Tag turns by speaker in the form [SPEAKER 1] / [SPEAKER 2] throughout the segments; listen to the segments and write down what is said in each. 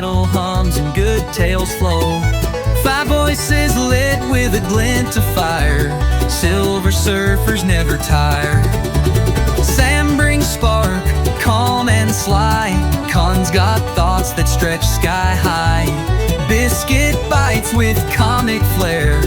[SPEAKER 1] kettle hums and good tales flow. Five voices lit with a glint of fire. Silver surfers never tire. Sam brings spark, calm and sly. Con's got thoughts that stretch sky high. Biscuit bites with comic flair.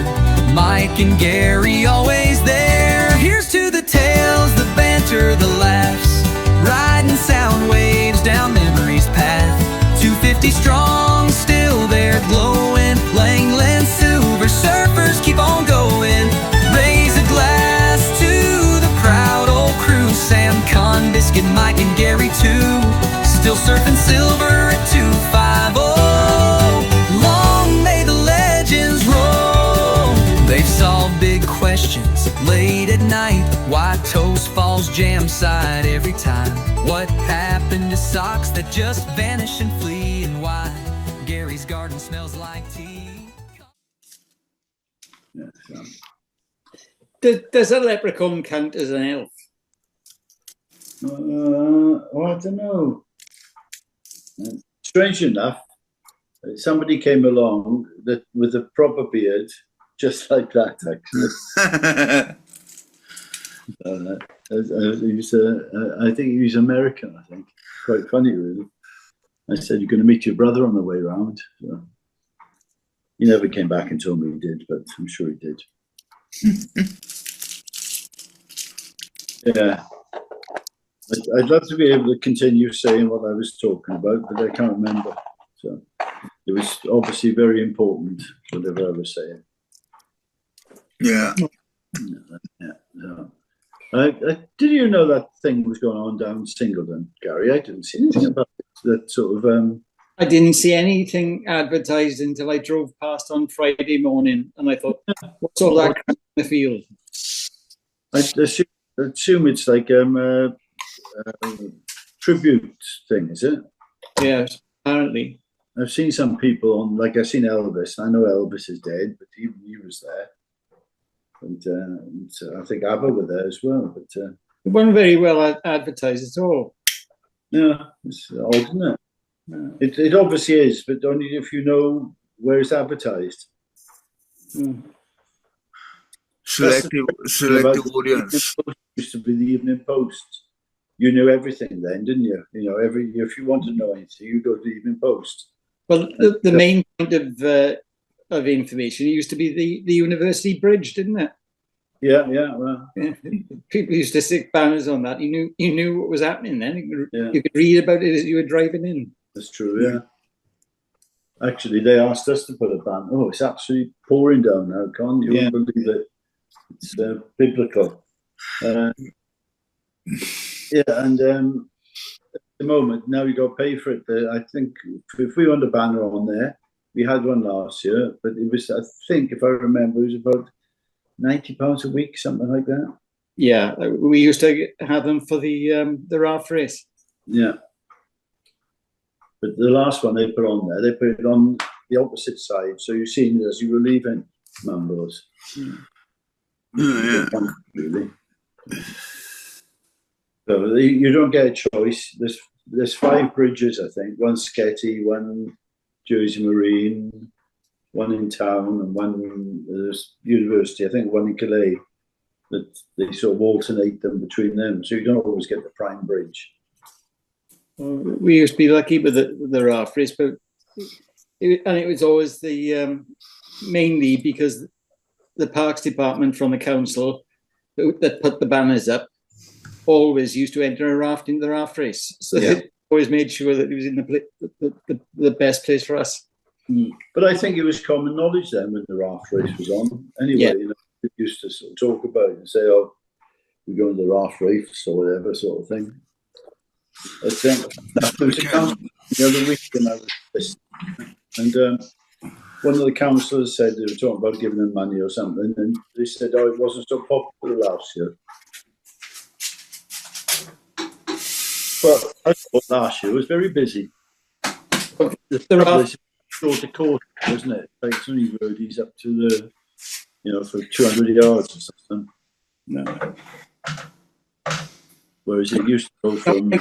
[SPEAKER 1] Mike and Gary always there. Here's to the tales, the banter, the laughs. Riding sound waves down memory's path. 250 strong, still there glowing. Langland silver surfers keep on going. Raise a glass to the proud old crew. Sam, Con, Biscuit, Mike and Gary too. Still surfing silver at 250. Long may the legends roll. They've solved big questions late at night. Why Toast Falls jam side every time? What happened to socks that just vanish and flee? And why Gary's garden smells like tea?
[SPEAKER 2] Does a leprechaun count as an elf?
[SPEAKER 3] Well, I don't know. Strange enough, somebody came along that with a proper beard, just like that, actually. I think he was American, I think. Quite funny, really. I said, you're going to meet your brother on the way round. So, he never came back and told me he did, but I'm sure he did. Yeah. I'd love to be able to continue saying what I was talking about, but I can't remember. So it was obviously very important, whatever I was saying.
[SPEAKER 4] Yeah.
[SPEAKER 3] Did you know that thing was going on down Singleton, Gary? I didn't see anything about it. That sort of.
[SPEAKER 2] I didn't see anything advertised until I drove past on Friday morning, and I thought, what's all that crap in the field?
[SPEAKER 3] I assume it's like tribute thing, is it?
[SPEAKER 2] Yes, apparently.
[SPEAKER 3] I've seen some people on, like I've seen Elvis. I know Elvis is dead, but he was there. And I think ABBA were there as well. But
[SPEAKER 2] it wasn't very well advertised at all.
[SPEAKER 3] Yeah, it's odd, isn't it? Yeah. It obviously is, but only if you know where it's advertised.
[SPEAKER 4] Selective audience.
[SPEAKER 3] Used to be the Evening Post. You knew everything then, didn't you? You know, if you want to know anything, you go to the Evening Post.
[SPEAKER 2] Well, the main point of information used to be the University Bridge, didn't it?
[SPEAKER 3] Yeah, well,
[SPEAKER 2] people used to stick banners on that. You knew what was happening then. You could read about it as you were driving in.
[SPEAKER 3] That's true. Yeah. Actually, they asked us to put a banner. Oh, it's absolutely pouring down now, Con. You won't believe it. It's biblical. Yeah, and at the moment now you got to pay for it. I think if we want a banner on there, we had one last year, but it was, I think, if I remember, it was about £90 a week, something like that.
[SPEAKER 2] Yeah, we used to have them for the raft race.
[SPEAKER 3] Yeah, but the last one they put on there, they put it on the opposite side, so you've seen it as you were leaving Mumbles.
[SPEAKER 4] Yeah.
[SPEAKER 3] Really. So you don't get a choice. There's 5 bridges, I think. One Sketty, one Jersey Marine, one in town, and one in university. I think one in Calais. That they sort of alternate them between them, so you don't always get the prime bridge.
[SPEAKER 2] Well, we used to be lucky with the raft race, but it was always the mainly because the Parks Department from the council that put the banners up always used to enter a raft in the raft race, so they always made sure that it was in the best place for us.
[SPEAKER 3] But I think it was common knowledge then when the raft race was on. Anyway, you know, we used to sort of talk about it and say, "Oh, we're going to the raft race or whatever sort of thing." I think there was a council the other week when I was listening, and one of the councillors said they were talking about giving them money or something, and they said, "Oh, it wasn't so popular last year." Well, I thought last year was very busy. The raft short of course, wasn't it? Like it's only roadies up to the, for 200 yards or something. No. Whereas it used to go from.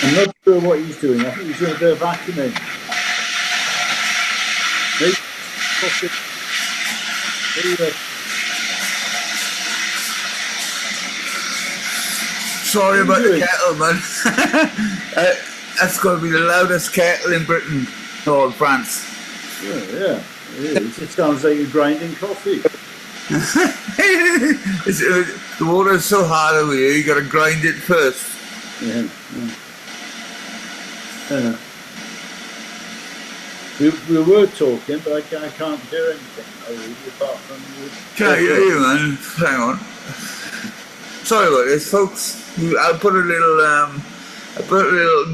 [SPEAKER 3] I'm not sure what he's doing. I think he's doing a bit of vacuuming. Maybe.
[SPEAKER 4] Sorry about the kettle, man. That's going to be the loudest kettle in Britain or France.
[SPEAKER 3] Yeah, it is. It sounds like you're grinding coffee.
[SPEAKER 4] The water's so hard over here, you got to grind it first.
[SPEAKER 3] Yeah. We were talking, but I can't hear anything. Apart from
[SPEAKER 4] Can't hear you, man. Hang on. Sorry about this, folks. I'll put a little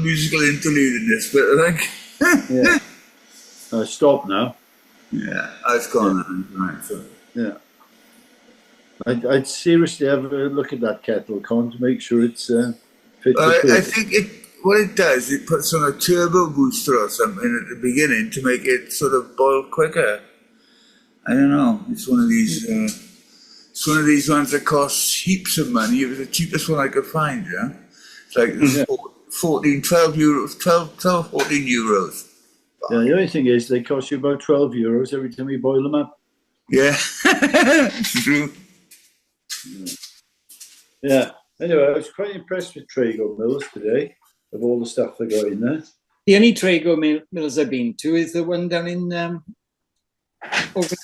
[SPEAKER 4] musical interlude in this bit, I think.
[SPEAKER 3] Yeah. Stop now.
[SPEAKER 4] Yeah, it's gone now. Right, so.
[SPEAKER 3] Yeah. I'd seriously have a look at that kettle, Con, to make sure it's fit for
[SPEAKER 4] I think what it does, it puts on a turbo booster or something at the beginning to make it sort of boil quicker. I don't know. It's one of these. It's one of these ones that costs heaps of money. It was the cheapest one I could find. Yeah, it's like 14 euros.
[SPEAKER 3] Yeah, the only thing is they cost you about 12 euros every time you boil them up.
[SPEAKER 4] Yeah, it's true.
[SPEAKER 3] Yeah. Anyway, I was quite impressed with Trago Mills today, of all the stuff they got in there.
[SPEAKER 2] The only Trago mills I've been to is the one down in over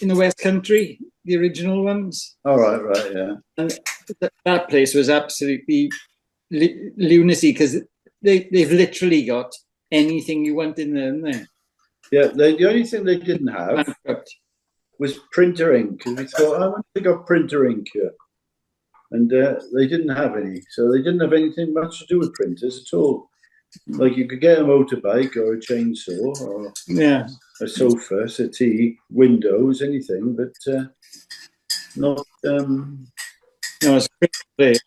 [SPEAKER 2] in the West Country, the original ones.
[SPEAKER 3] Oh, right, yeah.
[SPEAKER 2] And that place was absolutely lunacy because they've literally got anything you want in there, haven't they?
[SPEAKER 3] Yeah, the only thing they didn't have was printer ink. And we thought, I wonder if they got printer ink here. And they didn't have any. So they didn't have anything much to do with printers at all. Like you could get a motorbike or a chainsaw or a sofa, settee, windows, anything, but not
[SPEAKER 2] it's great.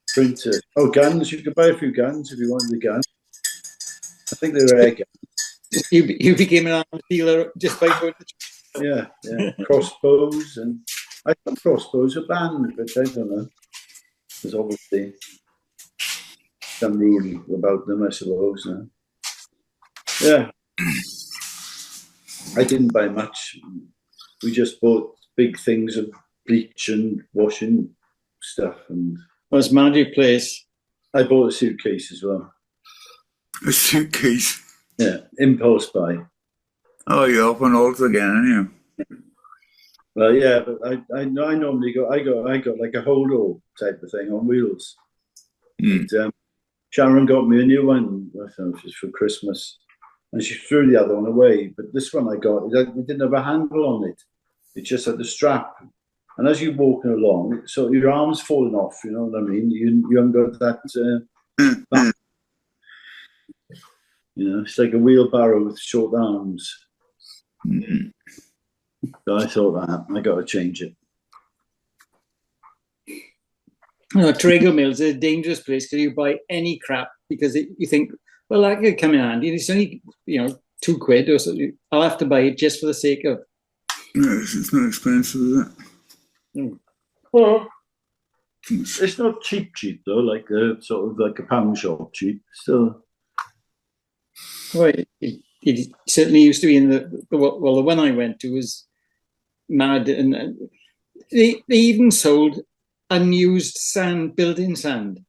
[SPEAKER 3] Printers. Oh, guns. You could buy a few guns if you wanted the gun. I think they were air guns.
[SPEAKER 2] You became an arms dealer just by going to...
[SPEAKER 3] Yeah. Crossbows, and I thought crossbows are banned, but I don't know. There's obviously some rule about them, I suppose. No? Yeah. I didn't buy much. We just bought big things of bleach and washing stuff. And
[SPEAKER 2] it's Magic Place.
[SPEAKER 3] I bought a suitcase as well.
[SPEAKER 4] A suitcase?
[SPEAKER 3] Yeah, impulse buy.
[SPEAKER 4] Oh, you're up on alt again, aren't you?
[SPEAKER 3] Well, yeah, but I normally I got like a hold-all type of thing on wheels. And, Sharon got me a new one, I don't know, just for Christmas, and she threw the other one away. But this one I got, it didn't have a handle on it. It just had the strap. And as you're walking along, so your arm's falling off, you know what I mean? You haven't got that. You know, it's like a wheelbarrow with short arms. So I thought I got to change it.
[SPEAKER 2] Trago Mills is a dangerous place because you buy any crap because you think, well, that could come in handy. It's only, £2 or something. I'll have to buy it just for the sake of.
[SPEAKER 4] Yes, it's not expensive, is it?
[SPEAKER 3] Well, it's not cheap though, like sort of like a pound shop cheap. Still,
[SPEAKER 2] well, it certainly used to be in the one I went to was mad, and they even sold unused sand, built-in sand.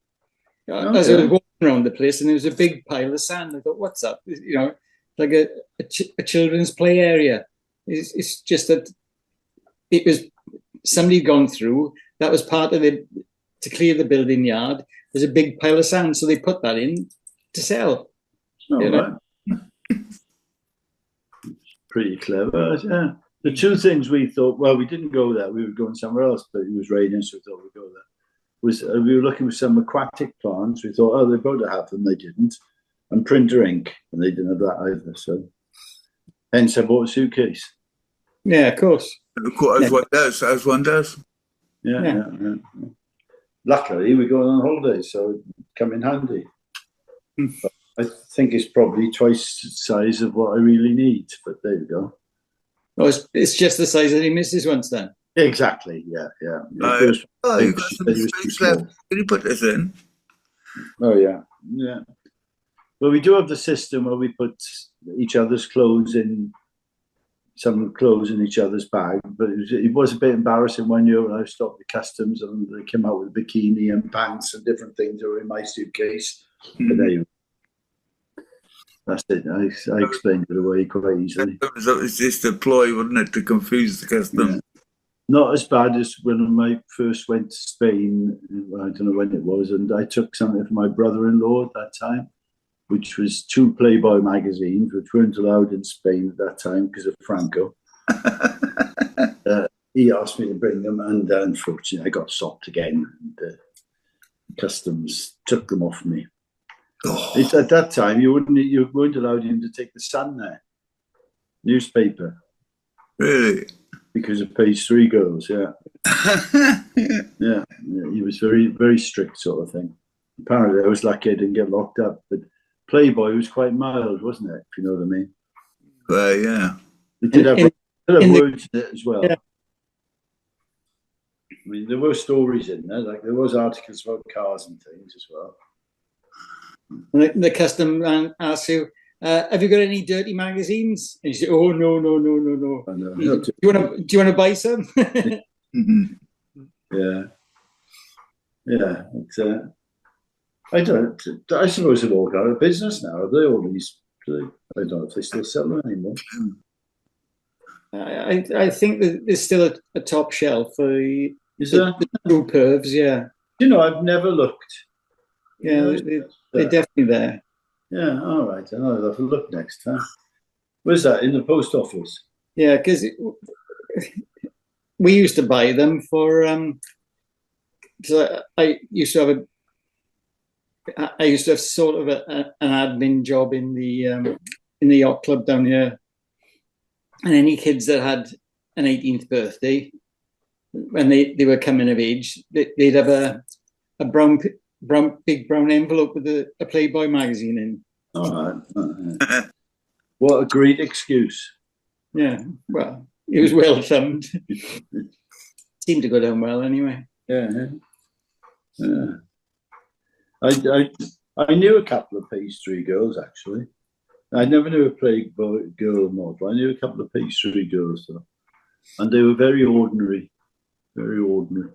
[SPEAKER 2] As I was walking around the place, and there was a big pile of sand. I thought, "What's that?" Like a children's play area. It's just that it was somebody had gone through. That was part of to clear the building yard. There's a big pile of sand, so they put that in to sell.
[SPEAKER 3] Right. Pretty clever, yeah. The two things we thought, well, we didn't go there. We were going somewhere else, but it was raining, so we thought we'd go there. We were looking for some aquatic plants. We thought, they're going to have them. They didn't. And printer ink, and they didn't have that either. So, hence I bought a suitcase.
[SPEAKER 2] Yeah, of course.
[SPEAKER 4] As one does.
[SPEAKER 3] Yeah. Luckily, we're going on holiday, so it come in handy. I think it's probably twice the size of what I really need, but there you go.
[SPEAKER 2] Oh, it's just the size that he misses once then.
[SPEAKER 3] Exactly, yeah.
[SPEAKER 4] You got some space left. Can you put this in?
[SPEAKER 3] Oh, yeah. Well, we do have the system where we put each other's clothes in, some clothes in each other's bag, but it was a bit embarrassing one year when I stopped the customs and they came out with a bikini and pants and different things that were in my suitcase. But there you go. That's it. I explained it away quite easily.
[SPEAKER 4] That was just a ploy, wasn't it, to confuse the customs?
[SPEAKER 3] Yeah. Not as bad as when I first went to Spain. I don't know when it was, and I took something for my brother-in-law at that time, which was 2 Playboy magazines, which weren't allowed in Spain at that time because of Franco. He asked me to bring them, and unfortunately, I got stopped again. And, customs took them off me.
[SPEAKER 4] Oh.
[SPEAKER 3] It's at that time you weren't allowed even to take the Sun there, newspaper.
[SPEAKER 4] Really?
[SPEAKER 3] Because of page 3 girls, yeah. Yeah, he was very, very strict sort of thing. Apparently, I was lucky I didn't get locked up, but Playboy was quite mild, wasn't it? If you know what I mean.
[SPEAKER 4] Yeah.
[SPEAKER 3] It did have words in it as well. Yeah. I mean, there were stories in there, like there was articles about cars and things as well.
[SPEAKER 2] And the custom man asks you, have you got any dirty magazines? And you say, oh, no. Do you want to buy some?
[SPEAKER 3] Yeah. I suppose they've all got a business now. Are they all these? I don't know if they still sell them anymore.
[SPEAKER 2] I think that there's still a top shelf for the true pervs. Yeah.
[SPEAKER 3] You know, I've never looked.
[SPEAKER 2] Yeah, they're definitely there.
[SPEAKER 3] Yeah, all right. I'll have a look next time. Where's that? In the post office?
[SPEAKER 2] Yeah, because we used to buy them for. Because I used to have sort of an admin job in the yacht club down here, and any kids that had an 18th birthday, when they were coming of age, they'd have a big brown envelope with a Playboy magazine in.
[SPEAKER 3] All right. What a great excuse.
[SPEAKER 2] Yeah, well, it was well thumbed. Seemed to go down well anyway.
[SPEAKER 3] Yeah. I knew a couple of page 3 girls, actually. I never knew a Playboy girl model. I knew a couple of page 3 girls, though. And they were very ordinary. Very ordinary.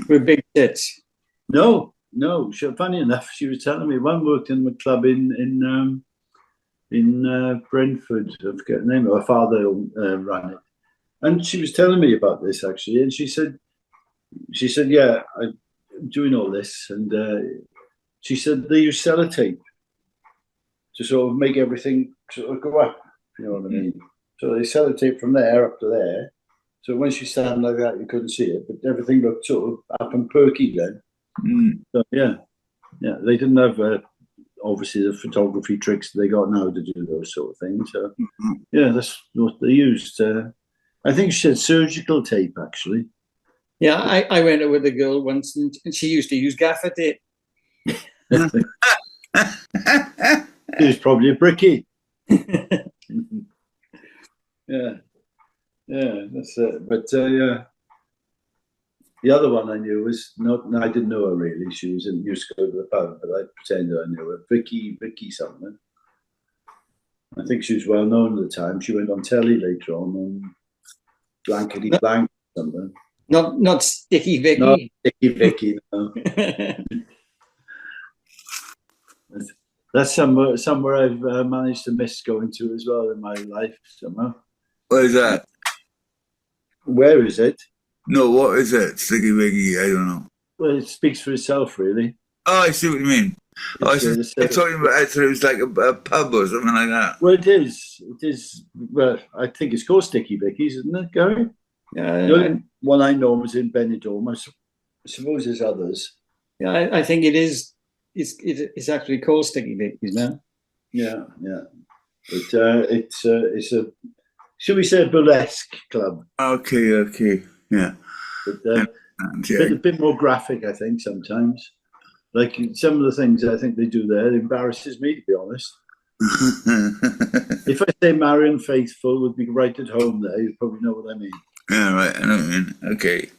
[SPEAKER 2] With big tits.
[SPEAKER 3] No. Funny enough, she was telling me one worked in the club in Brentford. I forget the name. Her father ran it, and she was telling me about this actually. And she said, "Yeah, I'm doing all this," and she said they use sellotape to sort of make everything sort of go up. If you know what I mean? So they sellotape from there up to there. So when she stand like that, you couldn't see it, but everything looked sort of up and perky then. So, yeah, they didn't have obviously the photography tricks that they got now to do those sort of things. So, yeah, that's what they used. I think she said surgical tape, actually.
[SPEAKER 2] Yeah, I went out with a girl once, and she used to use gaffer tape.
[SPEAKER 3] It was probably a brickie. Yeah, that's it. But yeah. The other one I knew was not. I didn't know her really. She was in used to go to the pub, but I pretended I knew her. Vicky something. I think she was well known at the time. She went on telly later on Blankety Blank something.
[SPEAKER 2] Not Sticky Vicky.
[SPEAKER 3] Not Sticky Vicky. No. That's somewhere I've managed to miss going to as well in my life somehow.
[SPEAKER 4] What is that?
[SPEAKER 3] Where is it?
[SPEAKER 4] No, what is it? Sticky Vicky? I don't know.
[SPEAKER 3] Well, it speaks for itself, really.
[SPEAKER 4] Oh, I see what you mean. I thought it was like a pub or something like that.
[SPEAKER 3] Well, it is. It is. Well, I think it's called Sticky Vicky's, isn't it, Gary?
[SPEAKER 2] Yeah.
[SPEAKER 3] The only one I know was in Benidorm. I suppose there's others.
[SPEAKER 2] Yeah, I think it is. It's actually called Sticky Vicky's now.
[SPEAKER 3] Yeah. It's a, should we say, a burlesque club?
[SPEAKER 4] Okay. Yeah.
[SPEAKER 3] But a bit more graphic, I think, sometimes. Like some of the things I think they do there, it embarrasses me, to be honest. If I say Marion Faithfull would be right at home there, you probably know what I mean.
[SPEAKER 4] Yeah, right. I know what you mean. Okay.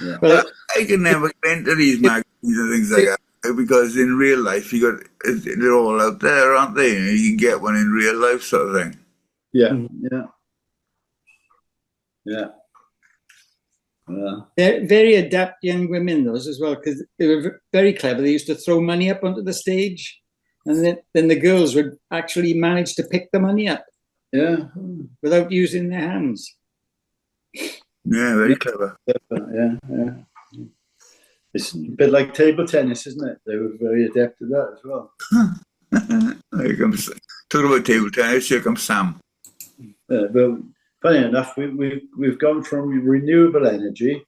[SPEAKER 3] Yeah.
[SPEAKER 4] Well, I can never get into these magazines and things like that. because in real life they're all out there, aren't they? You can get one in real life, sort of thing.
[SPEAKER 3] Yeah, yeah.
[SPEAKER 2] They're very adept young women, those as well, because they were very clever. They used to throw money up onto the stage, and then the girls would actually manage to pick the money up.
[SPEAKER 3] Yeah,
[SPEAKER 2] without using their hands.
[SPEAKER 4] Yeah, very clever.
[SPEAKER 3] Yeah. It's a bit like table tennis, isn't it? They were very adept at that as well.
[SPEAKER 4] Here comes, talking about table tennis, here comes Sam.
[SPEAKER 3] Well, funny enough, we've gone from renewable energy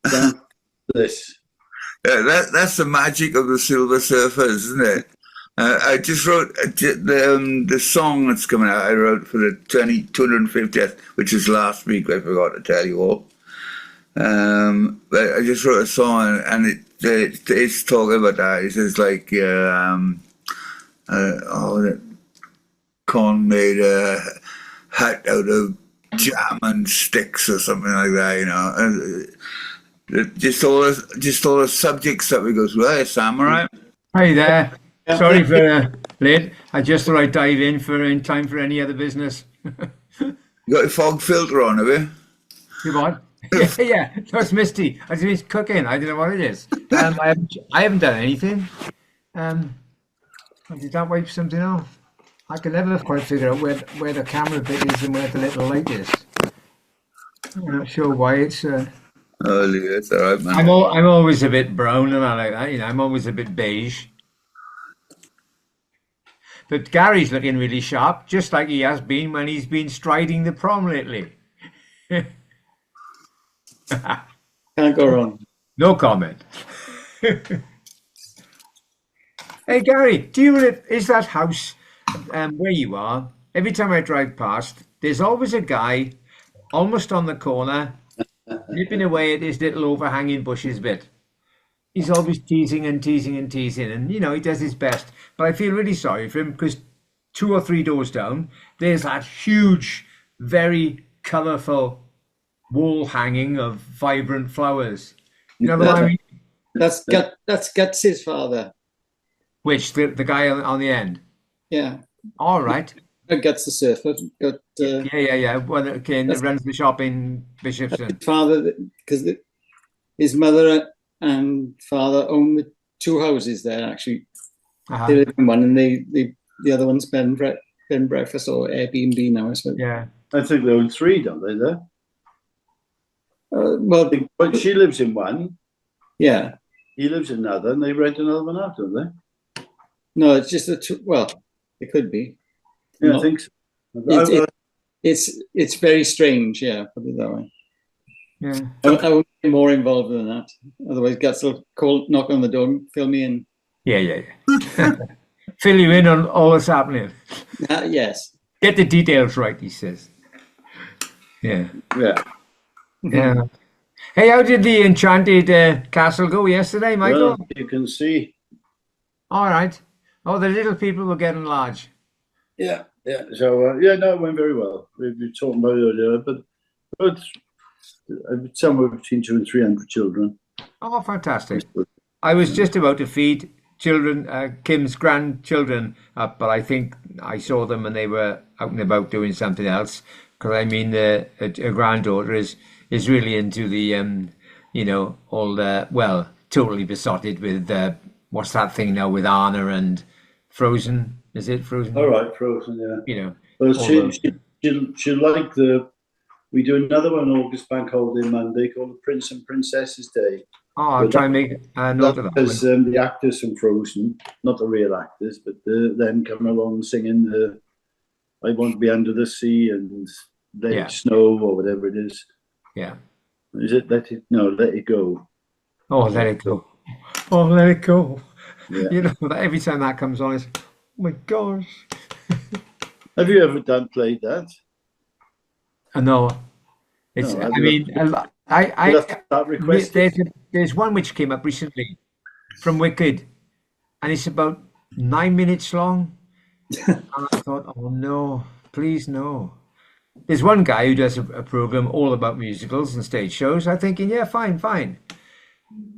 [SPEAKER 3] down to this.
[SPEAKER 4] That's the magic of the Silver Surfers, isn't it? I just wrote the song that's coming out. I wrote for the 250th, which is last week. I forgot to tell you all. But I just wrote a song, and it's talking about that. It says like, Con made a hat out of jam and sticks or something like that, you know. Just all the subjects that we go through. Hey, Sam, all right?
[SPEAKER 5] Hi there. Sorry for late. I just thought I'd dive in time for any other business.
[SPEAKER 4] You got your fog filter on, have you?
[SPEAKER 5] You what? Yeah. That's Misty. I just finished cooking. I don't know what it is. I haven't done anything. Did that wipe something off? I can never quite figure out where the camera bit is and where the little light is. I'm not sure why it's.
[SPEAKER 4] Oh, it's all right, man.
[SPEAKER 5] I'm always a bit brown and I like that. You know, I'm always a bit beige. But Gary's looking really sharp, just like he has been when he's been striding the prom lately.
[SPEAKER 2] Can't go wrong.
[SPEAKER 5] No comment. Hey Gary, is that house where you are? Every time I drive past, there's always a guy almost on the corner, nipping away at his little overhanging bushes bit. He's always teasing and teasing and teasing, and you know, he does his best. But I feel really sorry for him because 2 or 3 doors down, there's that huge, very colourful wall hanging of vibrant flowers. You know what I mean?
[SPEAKER 2] That's Guts' father.
[SPEAKER 5] Which the guy on the end?
[SPEAKER 2] Yeah.
[SPEAKER 5] All right.
[SPEAKER 2] Guts the surfer.
[SPEAKER 5] Yeah. Well, okay, that runs the shop in Bishopston.
[SPEAKER 2] His father, because his mother and father own the 2 houses there. Actually, they live in one, and the other one's bed and breakfast or Airbnb now, I suppose.
[SPEAKER 5] Yeah.
[SPEAKER 3] I think they own 3, don't they? There. But she lives in one.
[SPEAKER 2] Yeah.
[SPEAKER 3] He lives in another, and they rent another one out, don't they?
[SPEAKER 2] No, it's just it could be.
[SPEAKER 3] Yeah, I think so.
[SPEAKER 2] It's very strange. Yeah, put it that way.
[SPEAKER 5] Yeah.
[SPEAKER 2] I won't get more involved than that. Otherwise, Guts will knock on the door and fill me in.
[SPEAKER 5] Yeah. Fill you in on all that's happening.
[SPEAKER 2] Yes.
[SPEAKER 5] Get the details right, he says. Yeah. Hey, how did the Enchanted Castle go yesterday, Michael?
[SPEAKER 3] Well, you can see.
[SPEAKER 5] All right. Oh, the little people were getting large.
[SPEAKER 3] Yeah. So, it went very well. We were talking about it earlier, but somewhere between 200 and 300 children.
[SPEAKER 5] Oh, fantastic. I was just about to feed children, Kim's grandchildren up, but I think I saw them and they were out and about doing something else. Because I mean, a granddaughter is really into the, totally besotted with, what's that thing now with Anna and Frozen? Is it Frozen?
[SPEAKER 3] All right, Frozen, yeah.
[SPEAKER 5] You know.
[SPEAKER 3] Well, she liked we do another one August Bank Holiday Monday called the Prince and Princesses Day.
[SPEAKER 5] Oh, I'll try and make a note of that.
[SPEAKER 3] Because the actors from Frozen, not the real actors, but them coming along singing I Want to Be Under the Sea and Let It Snow or whatever it is.
[SPEAKER 5] Yeah.
[SPEAKER 3] Is it Let It Go?
[SPEAKER 5] Oh, Let It Go. Oh, Let It Go.
[SPEAKER 3] Yeah.
[SPEAKER 5] You know, every time that comes on, it's, oh my gosh.
[SPEAKER 3] Have you ever played that?
[SPEAKER 5] No. It's,
[SPEAKER 3] No,
[SPEAKER 5] there's one which came up recently from Wicked, and it's about 9 minutes long. And I thought, oh no, please no. There's one guy who does a program all about musicals and stage shows. I'm thinking, yeah, fine.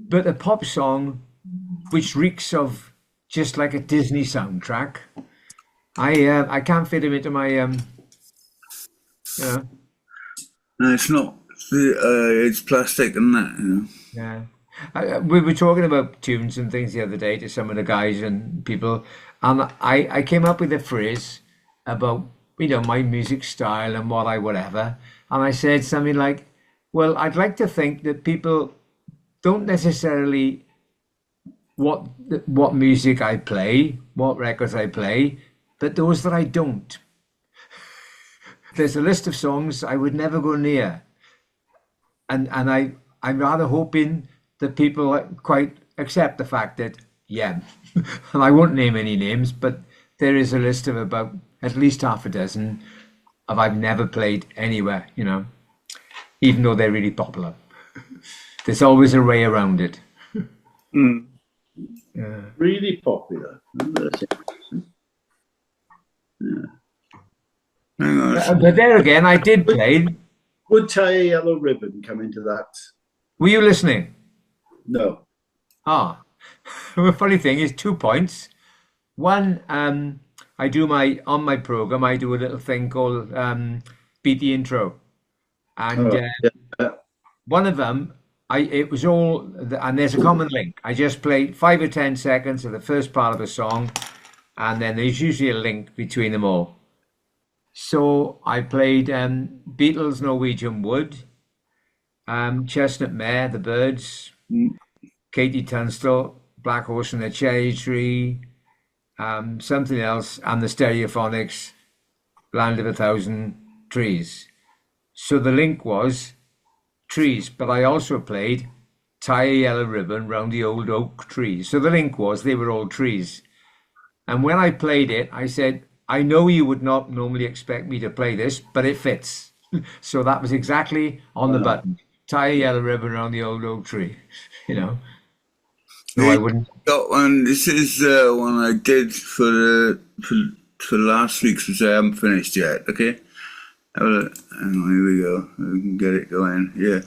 [SPEAKER 5] But a pop song which reeks of just like a Disney soundtrack. I can't fit him into my you know.
[SPEAKER 4] No, it's not. It's plastic and that.
[SPEAKER 5] Yeah. We were talking about tunes and things the other day to some of the guys and people, and I came up with a phrase about, my music style and what I whatever. And I said something like, well, I'd like to think that people don't necessarily what music I play, what records I play, but those that I don't. There's a list of songs I would never go near. And I'm rather hoping that people quite accept the fact that, yeah, and I won't name any names, but there is a list of about at least half a dozen of I've never played anywhere, even though they're really popular. There's always a way around it.
[SPEAKER 2] Mm.
[SPEAKER 5] Yeah.
[SPEAKER 3] Really popular. That's interesting.
[SPEAKER 4] Hang on.
[SPEAKER 5] But there again, I did play.
[SPEAKER 3] Would Tie a Yellow Ribbon come into that?
[SPEAKER 5] Were you listening?
[SPEAKER 3] No.
[SPEAKER 5] Ah, the funny thing is 2 points. One, I do on my program, I do a little thing called Beat the Intro. And
[SPEAKER 3] Yeah.
[SPEAKER 5] one of them, it was all, and there's a common link. I just play 5 or 10 seconds of the first part of a song, and then there's usually a link between them all. So I played Beatles' Norwegian Wood, Chestnut Mare, The Birds, Katie Tunstall, Black Horse and the Cherry Tree, something else, and the Stereophonics, Land of a Thousand Trees. So the link was trees, but I also played Tie a Yellow Ribbon Round the Old Oak Tree. So the link was they were all trees. And when I played it, I said, I know you would not normally expect me to play this, but it fits. So that was exactly on the button. Tie a yellow ribbon around the old oak tree, No, I wouldn't.
[SPEAKER 4] Got one. This is one I did for last week's, which I haven't finished yet. Okay. Hang on, here we go. We can get it going. Yeah.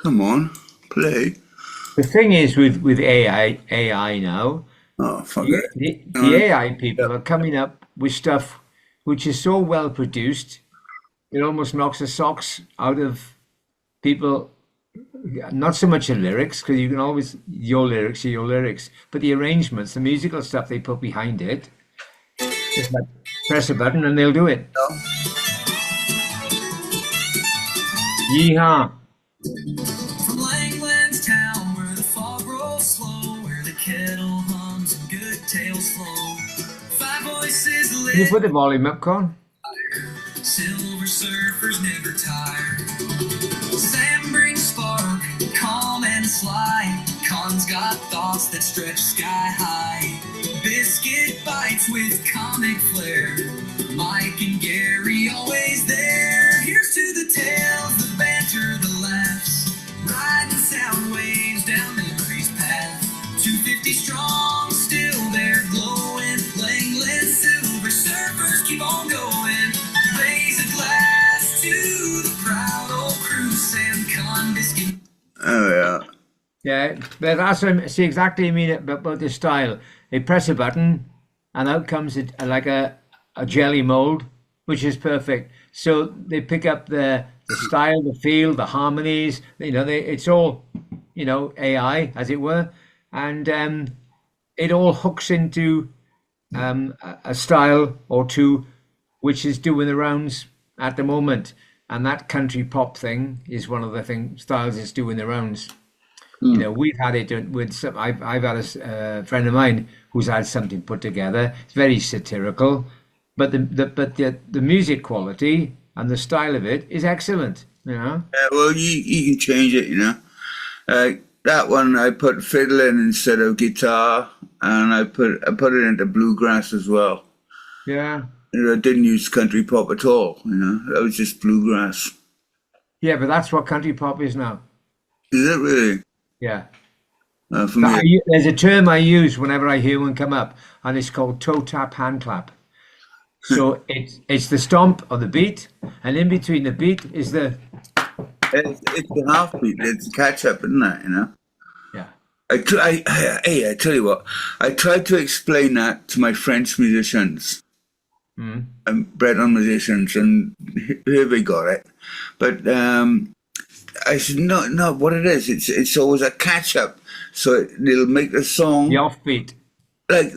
[SPEAKER 4] Come on, play.
[SPEAKER 5] The thing is with AI now,
[SPEAKER 4] Oh, fuck it.
[SPEAKER 5] the AI people are coming up with stuff which is so well produced, it almost knocks the socks out of people. Not so much the lyrics, because you can always, your lyrics are your lyrics, but the arrangements, the musical stuff they put behind it, just like press a button and they'll do it. Yeehaw.
[SPEAKER 1] From Langland's town, where the fog rolls slow, where the kettle hums and good tales flow. 5 voices
[SPEAKER 5] Can you
[SPEAKER 1] lit,
[SPEAKER 5] put the volume up, Con?
[SPEAKER 1] silver surfers never tire. Sam brings spark, calm and sly. Con's got thoughts that stretch sky high. Biscuit bites with comic flair. Mike and Gary always there. Here's to the tales, the banter, the laughs. Riding sound waves down memory's path. 250 strong, still there glowing. Langland silver surfers keep on going. Raise a glass to the proud old crew. Sam Con biscuit.
[SPEAKER 4] Oh yeah.
[SPEAKER 5] Yeah, but that's see exactly what I mean about the style. They press a button, and out comes like a jelly mold, which is perfect. So they pick up the style, the feel, the harmonies. It's all AI, as it were, and it all hooks into a style or two, which is doing the rounds at the moment. And that country pop thing is one of the styles that's doing the rounds. We've had it with some. I've had a friend of mine who's had something put together. It's very satirical, but the music quality and the style of it is excellent.
[SPEAKER 4] Yeah, well, you can change it. That one I put fiddle in instead of guitar, and I put it into bluegrass as well.
[SPEAKER 5] Yeah.
[SPEAKER 4] I didn't use country pop at all. That was just bluegrass.
[SPEAKER 5] Yeah, but that's what country pop is now.
[SPEAKER 4] Is it really?
[SPEAKER 5] Yeah.
[SPEAKER 4] For me,
[SPEAKER 5] There's a term I use whenever I hear one come up, and it's called toe tap hand clap. So it's the stomp of the beat, and in between the beat is the
[SPEAKER 4] It's the half beat. It's the catch up, isn't it? You know.
[SPEAKER 5] yeah.
[SPEAKER 4] I tell you what. I tried to explain that to my French musicians. I'm bred on musicians, and here we got it. But I said, no. What it is, it's always a catch up. So it'll make the song
[SPEAKER 5] The offbeat.
[SPEAKER 4] like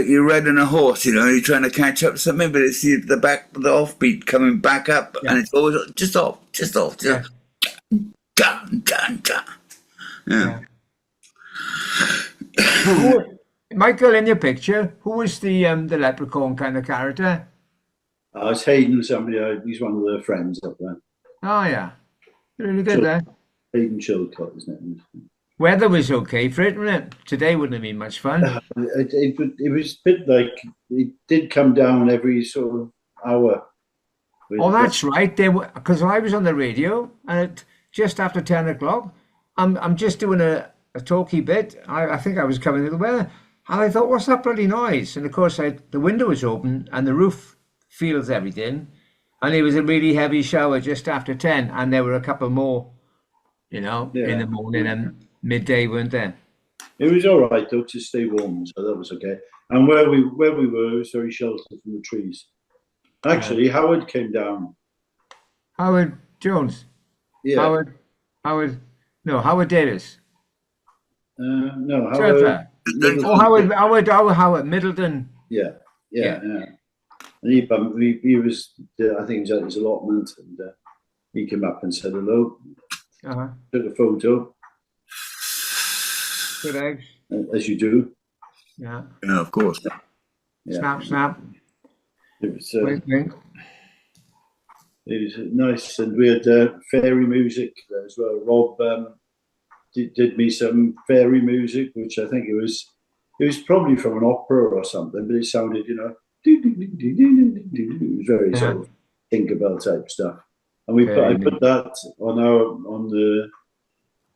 [SPEAKER 4] you're riding a horse, you know, you're trying to catch up something, but it's the offbeat coming back up,
[SPEAKER 5] Yeah.
[SPEAKER 4] and it's always just off,
[SPEAKER 5] Yeah.
[SPEAKER 4] dun, dun, dun. Yeah.
[SPEAKER 5] Michael, in your picture, who was the leprechaun kind of character?
[SPEAKER 3] It's Hayden, somebody. He's one of their friends up there.
[SPEAKER 5] Oh yeah, really good there.
[SPEAKER 3] Hayden Chilcott, his name is.
[SPEAKER 5] Weather was okay for it, wasn't it? Today wouldn't have been much fun.
[SPEAKER 3] It was a bit like it did come down every sort of hour.
[SPEAKER 5] Oh, that's right. Because I was on the radio and just after 10 o'clock, I'm just doing a talky bit. I think I was covering the weather, and I thought, what's that bloody noise? And of course, the window was open and the roof feels everything, and it was a really heavy shower just after 10, and there were a couple more, in the morning and midday, weren't there?
[SPEAKER 3] It was all right though to stay warm, so that was okay. And where we were, it was very sheltered from the trees. Actually, Howard came down.
[SPEAKER 5] Howard Jones.
[SPEAKER 3] Yeah.
[SPEAKER 5] Howard Davis.
[SPEAKER 3] No, Howard.
[SPEAKER 5] Surfer. Oh, Howard Middleton.
[SPEAKER 3] Yeah. And he was, I think he was at his allotment, and he came up and said hello. Took a photo.
[SPEAKER 5] Good eggs.
[SPEAKER 3] As you do.
[SPEAKER 5] Yeah.
[SPEAKER 4] Yeah, of course.
[SPEAKER 3] Yeah.
[SPEAKER 5] Snap.
[SPEAKER 3] It was,
[SPEAKER 5] Wink, wink.
[SPEAKER 3] it was nice, and we had fairy music there as well. Rob did me some fairy music, which I think it was probably from an opera or something, but it sounded, it was very sort of Tinkerbell type stuff. And I put that on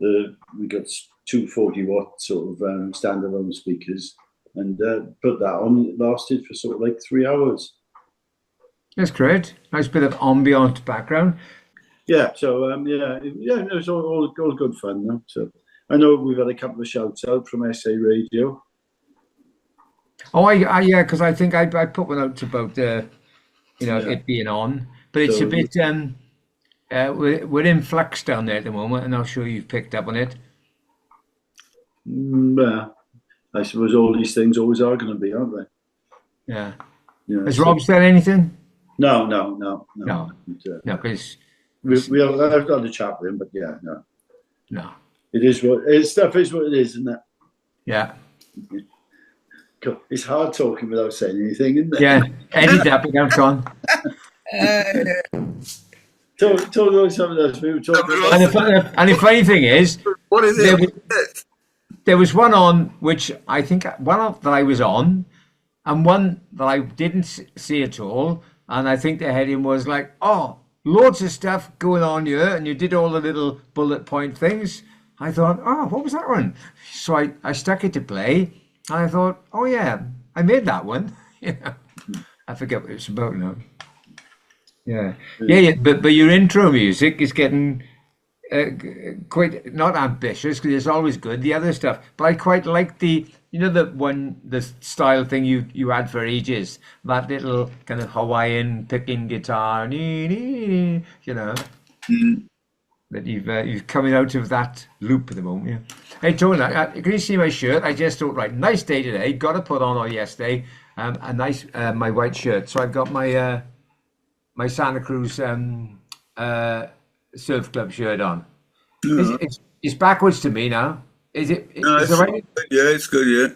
[SPEAKER 3] we got 240 watt sort of standalone speakers, and put that on. It lasted for sort of like 3 hours.
[SPEAKER 5] That's great. Nice bit of ambient background.
[SPEAKER 3] Yeah. So it was all good fun though. So I know we've had a couple of shouts out from SA Radio.
[SPEAKER 5] Oh, yeah, because I think I put one out about it being on, but it's a bit we're in flux down there at the moment, and I'm sure you've picked up on it.
[SPEAKER 3] I suppose all these things always are going to be, aren't they?
[SPEAKER 5] Yeah. Has Rob said anything?
[SPEAKER 3] No.
[SPEAKER 5] Because
[SPEAKER 3] I've got a chat with him, but
[SPEAKER 5] no.
[SPEAKER 3] It is stuff is what it is, isn't it?
[SPEAKER 5] Yeah.
[SPEAKER 3] It's hard talking without saying anything, isn't it?
[SPEAKER 5] Yeah. Edit that, but I'm gone.
[SPEAKER 3] Talk about something else. We were talking about.
[SPEAKER 5] And the funny thing is,
[SPEAKER 4] What is it?
[SPEAKER 5] there was one on which I think that I was on, and one that I didn't see at all. And I think the heading was like, "Oh, loads of stuff going on here," and you did all the little bullet point things. I thought, "Oh, what was that one?" So I stuck it to play, and I thought, "Oh yeah, I made that one." I forget what it was about now. Yeah. But your intro music is getting quite not ambitious, because it's always good, the other stuff. But I quite like the style thing you had for ages, that little kind of Hawaiian picking guitar, that you've coming out of that loop at the moment. Yeah. Hey Tony, can you see my shirt? I just thought, right, nice day today. Got to put on yesterday a nice my white shirt. So I've got my my Santa Cruz surf club shirt on. It's backwards to me now. Is it?
[SPEAKER 4] No,
[SPEAKER 5] is it right?
[SPEAKER 4] Yeah, it's good. Yeah.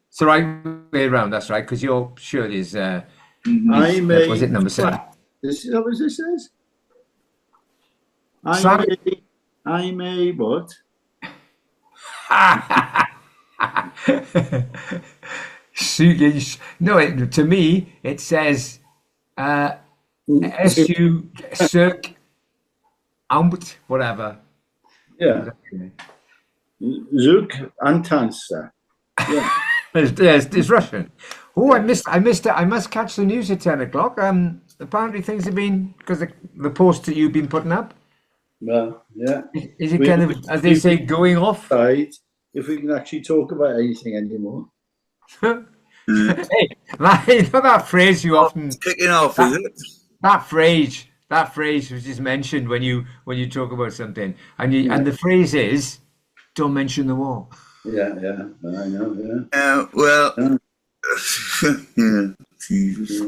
[SPEAKER 5] It's the right way around. That's right, because your shirt is.
[SPEAKER 3] Was
[SPEAKER 5] it number 7?
[SPEAKER 3] Is that what this says? I may what?
[SPEAKER 5] No, to me it says SU Circ Amt whatever.
[SPEAKER 3] Yeah. Zuk Antansa. Yeah.
[SPEAKER 5] It's Russian. Oh, I missed it. I must catch the news at 10 o'clock. Apparently things have been because the post that you've been putting up.
[SPEAKER 3] Well, yeah.
[SPEAKER 5] Is it
[SPEAKER 3] We-
[SPEAKER 5] kind of, as they say, going off?
[SPEAKER 3] Right. If we can actually talk about anything anymore.
[SPEAKER 5] Hey, you know that phrase you often
[SPEAKER 4] It's kicking off, is it?
[SPEAKER 5] that phrase which is mentioned when you talk about something, and and the phrase is, "Don't mention the war."
[SPEAKER 3] Yeah, I know,
[SPEAKER 4] Well,
[SPEAKER 3] Yeah.
[SPEAKER 4] yeah, Jesus.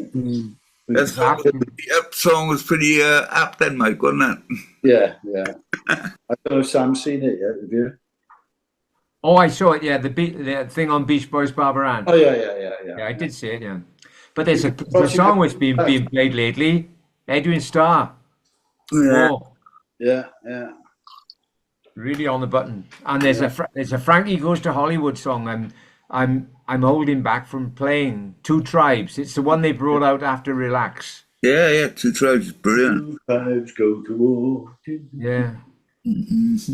[SPEAKER 4] That's the Up song was pretty apt then, Mike, wasn't it?
[SPEAKER 3] Yeah. I don't know if Sam's seen it yet, have you?
[SPEAKER 5] Oh, I saw it. Yeah, the thing on Beach Boys Barbara
[SPEAKER 3] Oh,
[SPEAKER 5] Ann.
[SPEAKER 3] yeah.
[SPEAKER 5] Yeah, I did see it. Yeah, but there's a
[SPEAKER 3] Watching
[SPEAKER 5] song
[SPEAKER 3] it-
[SPEAKER 5] which being played lately. Edwin Starr.
[SPEAKER 4] Yeah.
[SPEAKER 5] Oh,
[SPEAKER 3] Yeah.
[SPEAKER 5] really on the button. And there's a Frankie Goes to Hollywood song. I'm holding back from playing Two Tribes. It's the one they brought out after Relax.
[SPEAKER 4] Yeah, Two Tribes is brilliant.
[SPEAKER 3] Two tribes go to war.
[SPEAKER 5] Yeah.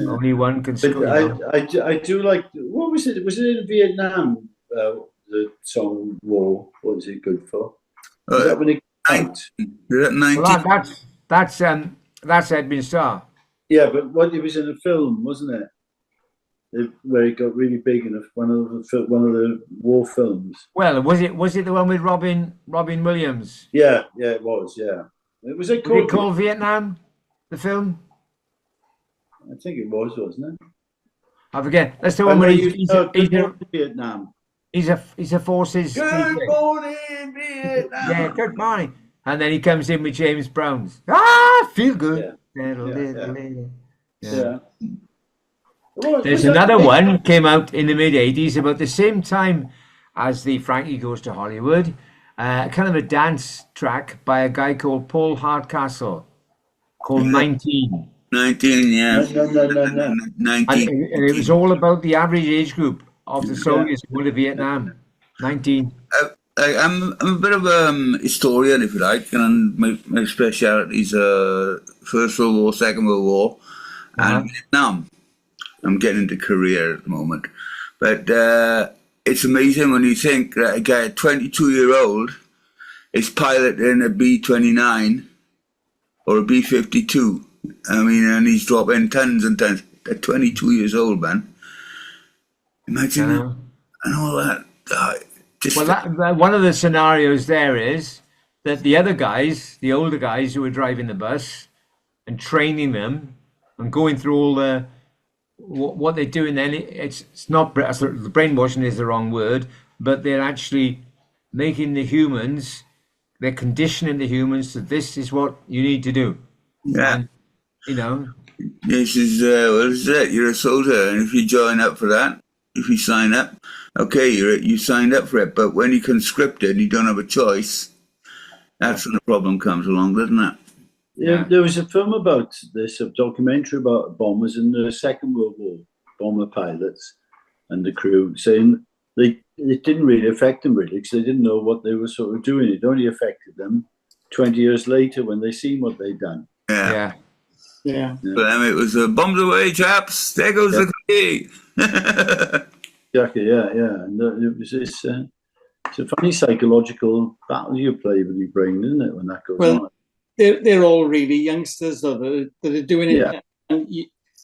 [SPEAKER 5] Only one can
[SPEAKER 3] But
[SPEAKER 5] score.
[SPEAKER 3] I do like, what was it? Was it in Vietnam? The song War, what was it good for? Was that when it came out?
[SPEAKER 4] You're at 19.
[SPEAKER 5] Well, that's Edwin Starr.
[SPEAKER 3] Yeah, but it was in a film, wasn't it? Where it got really big in one of the war films.
[SPEAKER 5] Well, was it the one with Robin Williams?
[SPEAKER 3] Yeah, it was. Yeah, it was.
[SPEAKER 5] Was it called Vietnam? The film?
[SPEAKER 3] I think it was, wasn't it?
[SPEAKER 5] I forget. That's the one where
[SPEAKER 3] Vietnam.
[SPEAKER 5] he's a forces.
[SPEAKER 3] Good morning, Vietnam.
[SPEAKER 5] Yeah, good morning. And then he comes in with James Brown's. Feel good.
[SPEAKER 3] Yeah.
[SPEAKER 5] There's another one came out in the mid-80s about the same time as the Frankie Goes to Hollywood, kind of a dance track by a guy called Paul Hardcastle called 19.
[SPEAKER 4] 19, yeah.
[SPEAKER 3] No.
[SPEAKER 4] 19.
[SPEAKER 5] And it was all about the average age group of the soldiers who went to Vietnam. 19.
[SPEAKER 4] I'm a bit of a historian, if you like, and my speciality is First World War, Second World War, and Vietnam. I'm getting into Korea at the moment. But it's amazing when you think that a guy, 22-year-old, is piloting a B-29 or a B-52. I mean, and he's dropping tons and tons. At 22 years old, man. Imagine that. And all that.
[SPEAKER 5] One of the scenarios there is that the other guys, the older guys who were driving the bus and training them and going through all the what they're doing, then it's not the brainwashing is the wrong word, but they're actually making the humans, they're conditioning the humans that this is what you need to do.
[SPEAKER 4] Yeah.
[SPEAKER 5] And,
[SPEAKER 4] this is what is it? You're a soldier, and if you join up for that, if you sign up, okay, you signed up for it. But when you conscripted, you don't have a choice. That's when the problem comes along, doesn't it?
[SPEAKER 3] Yeah, there was a film about this, a documentary about bombers in the Second World War, bomber pilots and the crew, saying it didn't really affect them really because they didn't know what they were sort of doing. It only affected them 20 years later when they seen what they'd done.
[SPEAKER 5] Yeah.
[SPEAKER 4] For them, it was bombs away, chaps. There goes the key.
[SPEAKER 3] Exactly, yeah. And it was this. It's a funny psychological battle you play with your brain, isn't it, when that goes on?
[SPEAKER 2] They're all really youngsters, though, that are doing it. And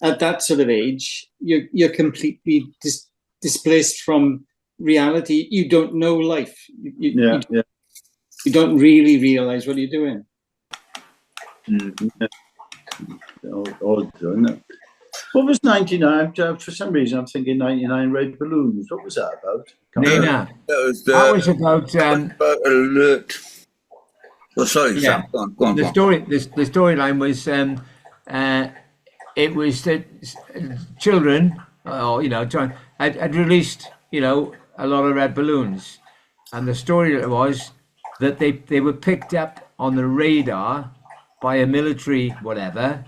[SPEAKER 2] at that sort of age, you're completely displaced from reality. You don't know life. You don't really realize what you're doing.
[SPEAKER 3] Odd, isn't it? What was 99? For some reason, I'm thinking 99 Red Balloons. What was that about?
[SPEAKER 5] Nina, that was about
[SPEAKER 4] alert. Oh, sorry, Sam. Go on.
[SPEAKER 5] The storyline was it was that children, had released a lot of red balloons, and the story was that they were picked up on the radar by a military whatever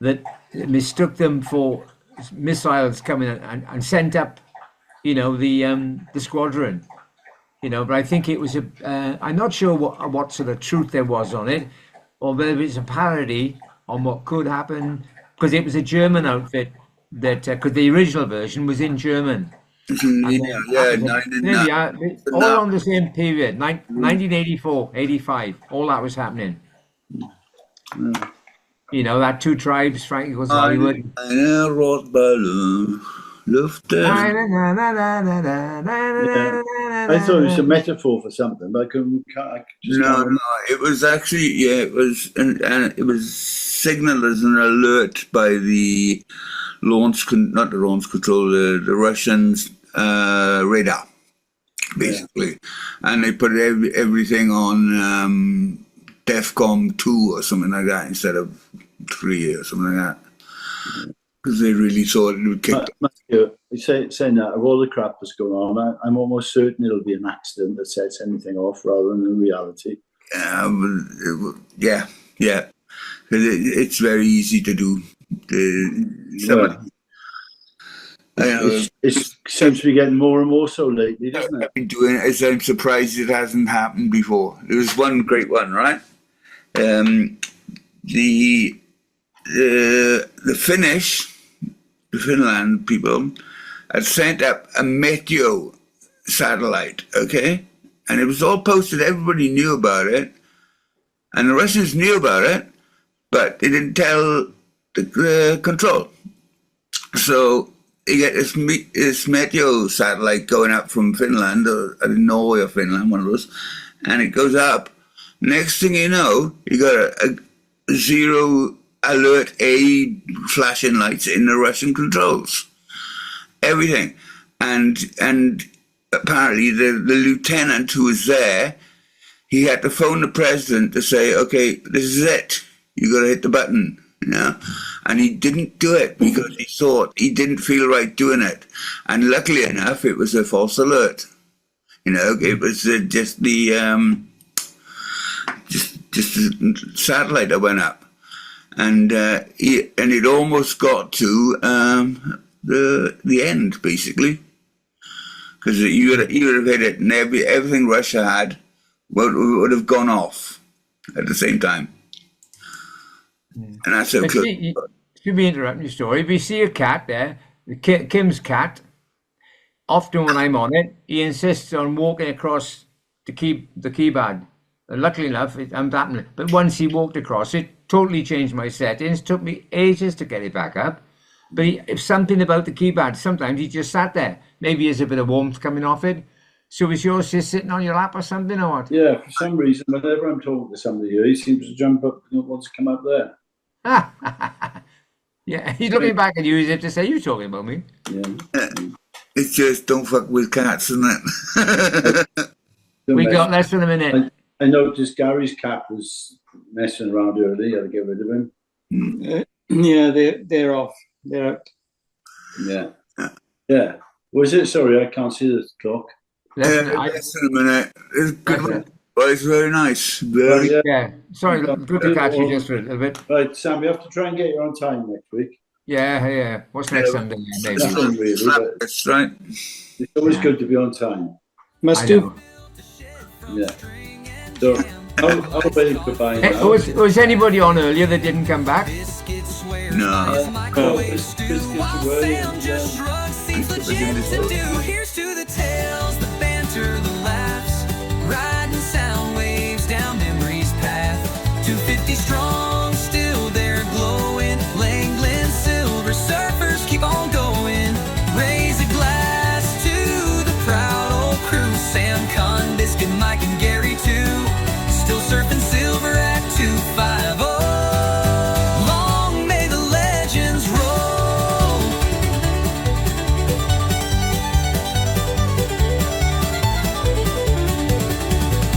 [SPEAKER 5] that mistook them for missiles coming and sent up, the squadron. But I think it was I'm not sure what sort of truth there was on it, or whether it's a parody on what could happen, because it was a German outfit because the original version was in German,
[SPEAKER 4] Yeah, 99.
[SPEAKER 5] All on the same period, 1984, 85. All that was happening. You know, that Two Tribes, Frankie Goes to Hollywood.
[SPEAKER 4] Eine Rotballon, Lufte.
[SPEAKER 3] I thought it was a metaphor for something, but I just
[SPEAKER 4] No,
[SPEAKER 3] can't
[SPEAKER 4] no, it was actually, yeah, it was, and it was signaled as an alert by the not the launch control, the Russians' radar, basically, and they put everything on DEFCON 2 or something like that instead of 3 or something like that, because they really thought it would kick.
[SPEAKER 3] saying that of all the crap that's going on, I'm almost certain it'll be an accident that sets anything off rather than a reality.
[SPEAKER 4] Yeah. It's very easy to do.
[SPEAKER 3] It seems to be getting more and more so lately, doesn't it?
[SPEAKER 4] I've been doing it. I'm surprised it hasn't happened before. There was one great one, right? The Finland people had sent up a Meteo satellite, okay? And it was all posted, everybody knew about it. And the Russians knew about it, but they didn't tell the control. So you get this Meteo satellite going up from Finland, or Norway or Finland, one of those, and it goes up. Next thing you know, you got a zero alert A flashing lights in the Russian controls. Everything. And apparently the lieutenant who was there, he had to phone the president to say, okay, this is it. You got to hit the button, you know. And he didn't do it because he didn't feel right doing it. And luckily enough, it was a false alert. You know, it was just the satellite that went up, and it almost got to the end basically, because you would have hit it, and everything Russia had would have gone off at the same time. And that's so cool.
[SPEAKER 5] Should be interrupting your story. If you see a cat there, Kim's cat, often when I'm on it, he insists on walking across the keypad. And luckily enough, I'm happening. But once he walked across, it totally changed my settings. Took me ages to get it back up. But if something about the keypad, sometimes he just sat there. Maybe there's a bit of warmth coming off it. So is yours just sitting on your lap or something, or what?
[SPEAKER 3] Yeah, for some reason, whenever I'm talking to somebody here, he seems to jump up and wants to come up there.
[SPEAKER 5] Yeah, he's looking back at you as if to say, "You talking about me?"
[SPEAKER 3] Yeah.
[SPEAKER 4] It's just don't fuck with cats, isn't it?
[SPEAKER 5] We got less than a minute.
[SPEAKER 3] I noticed Gary's cat was messing around early. I had to get rid of him.
[SPEAKER 2] Yeah, they're off. They're out.
[SPEAKER 3] Yeah. Was it? Sorry, I can't see the clock.
[SPEAKER 4] Less than a minute. It's good. Well, it's very nice. Very.
[SPEAKER 5] Yeah. Sorry, good to catch you just for a little bit.
[SPEAKER 3] Right, Sam, we have to try and get you on time next week.
[SPEAKER 5] Yeah. What's next Sunday? Maybe.
[SPEAKER 4] That's right.
[SPEAKER 3] It's always good to be on time.
[SPEAKER 2] Must do.
[SPEAKER 3] Yeah. So, I'll wait goodbye now.
[SPEAKER 5] Was anybody on earlier that didn't come back?
[SPEAKER 4] No.
[SPEAKER 1] Here's to the tales, the banter, the laughs, riding sound waves down memory's path. 250 strong, still they're glowing. Langland silver surfers keep on going. Raise a glass to the proud old crew. Sam, Con, Biscuit, Mike, and Gary too. Still surfing silver at 250. Long may the legends roll.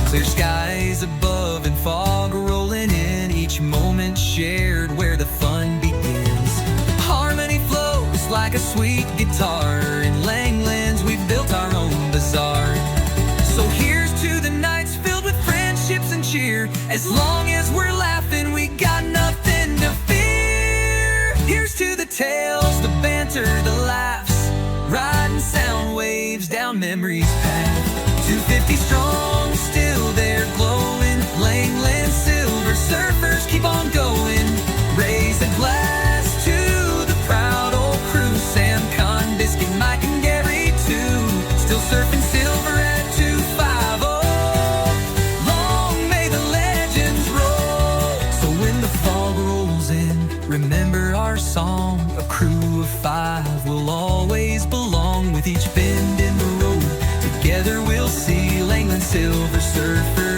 [SPEAKER 1] Clear skies above and fog rolling in. Each moment shared where the fun begins. Harmony flows like a sweet guitar. In Langlands we've built our own bazaar. So here's to the nights filled with friendships and cheer. As long as we're laughing, we got nothing to fear. Here's to the tales, the banter, the laughs, riding sound waves down memory's path. 250 strong, still they're glowing. Langland silver surfers keep on going. Raise a glass to the proud old crew. Sam, Con, Biscuit, Mike, and Gary too. surfing silver at 250. Long may the legends roll. So when the fog rolls in, remember our song. A crew of 5 will always belong. With each bend in the road, together we'll see Langland Silver Surfer